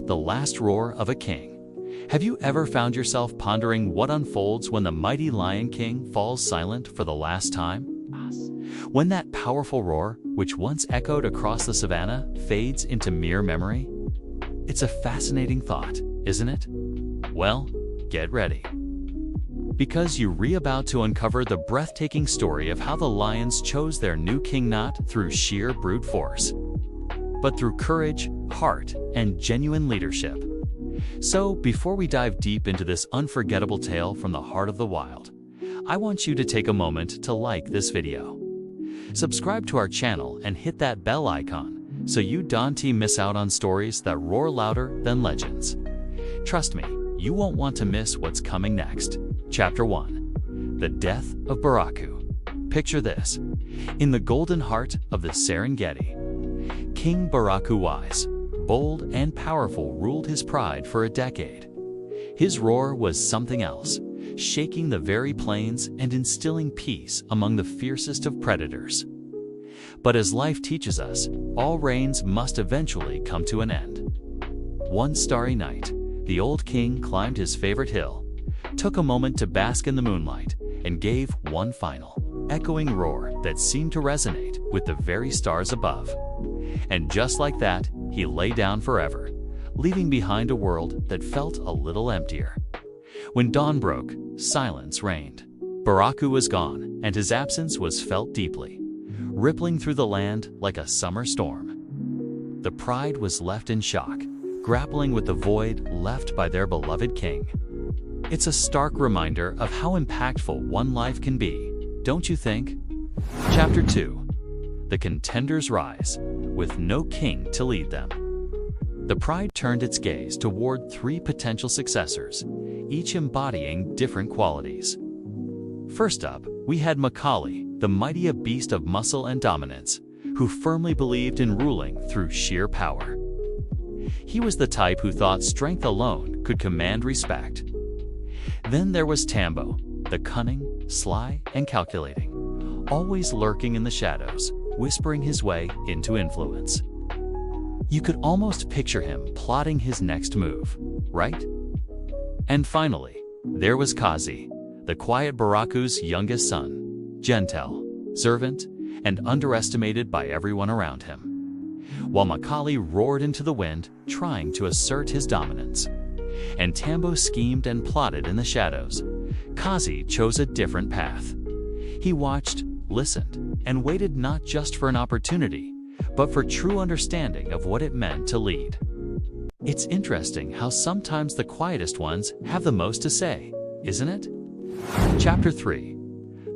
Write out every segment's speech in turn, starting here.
The last roar of a king. Have you ever found yourself pondering what unfolds when the mighty Lion King falls silent for the last time? When that powerful roar, which once echoed across the savannah, fades into mere memory? It's a fascinating thought, isn't it? Well, get ready. Because you're about to uncover the breathtaking story of how the lions chose their new king not through sheer brute force, but through courage, heart, and genuine leadership. So, before we dive deep into this unforgettable tale from the heart of the wild, I want you to take a moment to like this video. Subscribe to our channel and hit that bell icon so you don't miss out on stories that roar louder than legends. Trust me, you won't want to miss what's coming next. Chapter 1. The Death of Baraku. Picture this. In the golden heart of the Serengeti, King Baraku Wise, bold and powerful, ruled his pride for a decade. His roar was something else, shaking the very plains and instilling peace among the fiercest of predators. But as life teaches us, all reigns must eventually come to an end. One starry night, the old king climbed his favorite hill, took a moment to bask in the moonlight, and gave one final, echoing roar that seemed to resonate with the very stars above. And just like that, he lay down forever, leaving behind a world that felt a little emptier. When dawn broke, silence reigned. Baraku was gone, and his absence was felt deeply, rippling through the land like a summer storm. The pride was left in shock, grappling with the void left by their beloved king. It's a stark reminder of how impactful one life can be, don't you think? Chapter 2. The contenders rise, with no king to lead them. The pride turned its gaze toward 3 potential successors, each embodying different qualities. First up, we had Makali, the mighty beast of muscle and dominance, who firmly believed in ruling through sheer power. He was the type who thought strength alone could command respect. Then there was Tambo, the cunning, sly, and calculating, always lurking in the shadows, whispering his way into influence. You could almost picture him plotting his next move, right? And finally, there was Kazi, the quiet Baraku's youngest son, gentle, servant, and underestimated by everyone around him. While Makali roared into the wind, trying to assert his dominance, and Tambo schemed and plotted in the shadows, Kazi chose a different path. He watched, listened, and waited not just for an opportunity, but for true understanding of what it meant to lead. It's interesting how sometimes the quietest ones have the most to say, isn't it? Chapter 3.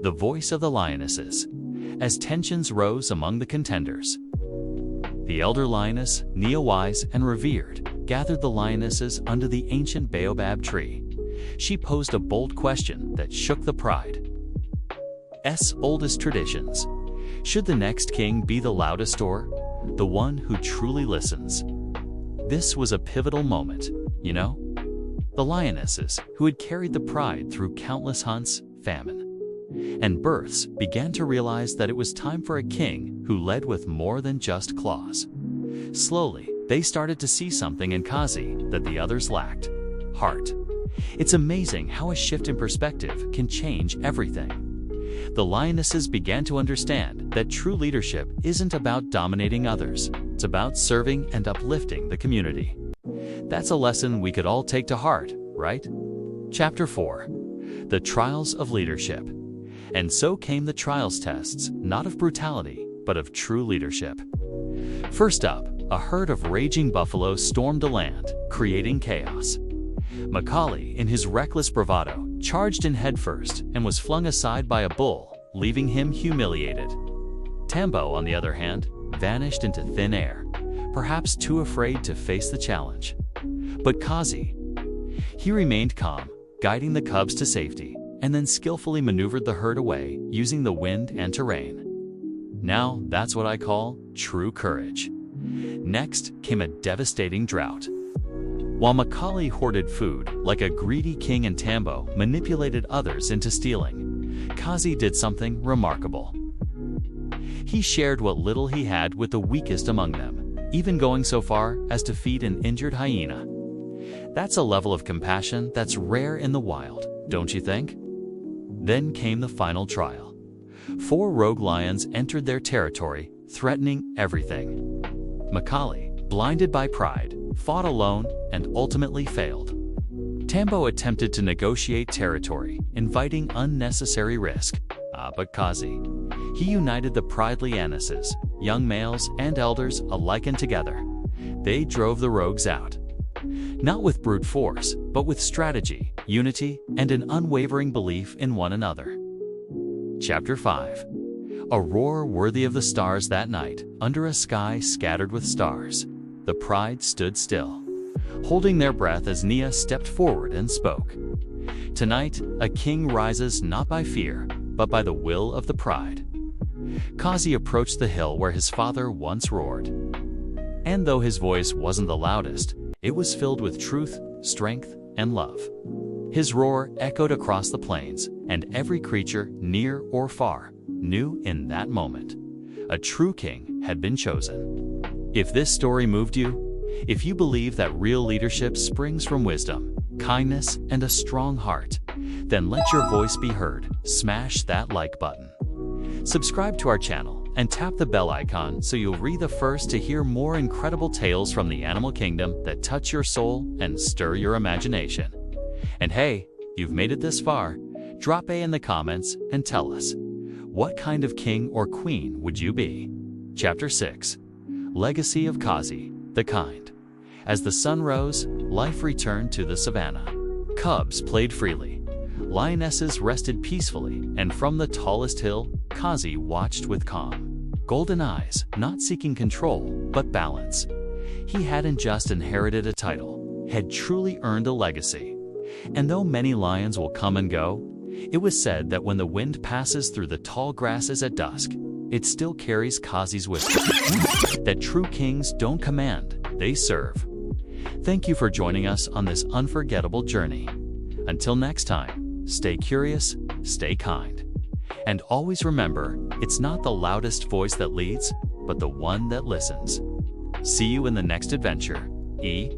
The Voice of the Lionesses. As tensions rose among the contenders, the elder lioness, Nia-wise and revered, gathered the lionesses under the ancient baobab tree. She posed a bold question that shook the pride's oldest traditions. Should the next king be the loudest or the one who truly listens? This was a pivotal moment, you know? The lionesses, who had carried the pride through countless hunts, famine, and births, began to realize that it was time for a king who led with more than just claws. Slowly, they started to see something in Kazi that the others lacked: heart. It's amazing how a shift in perspective can change everything. The lionesses began to understand that true leadership isn't about dominating others, it's about serving and uplifting the community. That's a lesson we could all take to heart, right? Chapter 4. The Trials of Leadership. And so came the trials tests, not of brutality, but of true leadership. First up, a herd of raging buffaloes stormed a land, creating chaos. Makali, in his reckless bravado, charged in headfirst and was flung aside by a bull, leaving him humiliated. Tambo, on the other hand, vanished into thin air, perhaps too afraid to face the challenge. But Kazi, he remained calm, guiding the cubs to safety, and then skillfully maneuvered the herd away using the wind and terrain. Now, that's what I call true courage. Next came a devastating drought. While Makali hoarded food like a greedy king and Tambo manipulated others into stealing, Kazi did something remarkable. He shared what little he had with the weakest among them, even going so far as to feed an injured hyena. That's a level of compassion that's rare in the wild, don't you think? Then came the final trial. 4 rogue lions entered their territory, threatening everything. Makali, blinded by pride, fought alone and ultimately failed. Tambo attempted to negotiate territory, inviting unnecessary risk. But Kazi, he united the pride lionesses, young males and elders alike, and together, they drove the rogues out. Not with brute force, but with strategy, unity, and an unwavering belief in one another. Chapter 5. A roar worthy of the stars. That night, under a sky scattered with stars, the pride stood still, holding their breath as Nia stepped forward and spoke. Tonight, a king rises not by fear, but by the will of the pride. Kazi approached the hill where his father once roared. And though his voice wasn't the loudest, it was filled with truth, strength, and love. His roar echoed across the plains, and every creature, near or far, knew in that moment a true king had been chosen. If this story moved you, if you believe that real leadership springs from wisdom, kindness, and a strong heart, then let your voice be heard. Smash that like button. Subscribe to our channel and tap the bell icon so you'll be the first to hear more incredible tales from the animal kingdom that touch your soul and stir your imagination. And hey, you've made it this far, drop A in the comments and tell us, what kind of king or queen would you be? Chapter 6. Legacy of Kazi, the Kind. As the sun rose, life returned to the Savanna. Cubs played freely. Lionesses rested peacefully, and from the tallest hill, Kazi watched with calm, golden eyes, not seeking control, but balance. He hadn't just inherited a title, had truly earned a legacy. And though many lions will come and go, it was said that when the wind passes through the tall grasses at dusk, it still carries Kazi's wisdom. That true kings don't command, they serve. Thank you for joining us on this unforgettable journey. Until next time, stay curious, stay kind. And always remember, it's not the loudest voice that leads, but the one that listens. See you in the next adventure. E.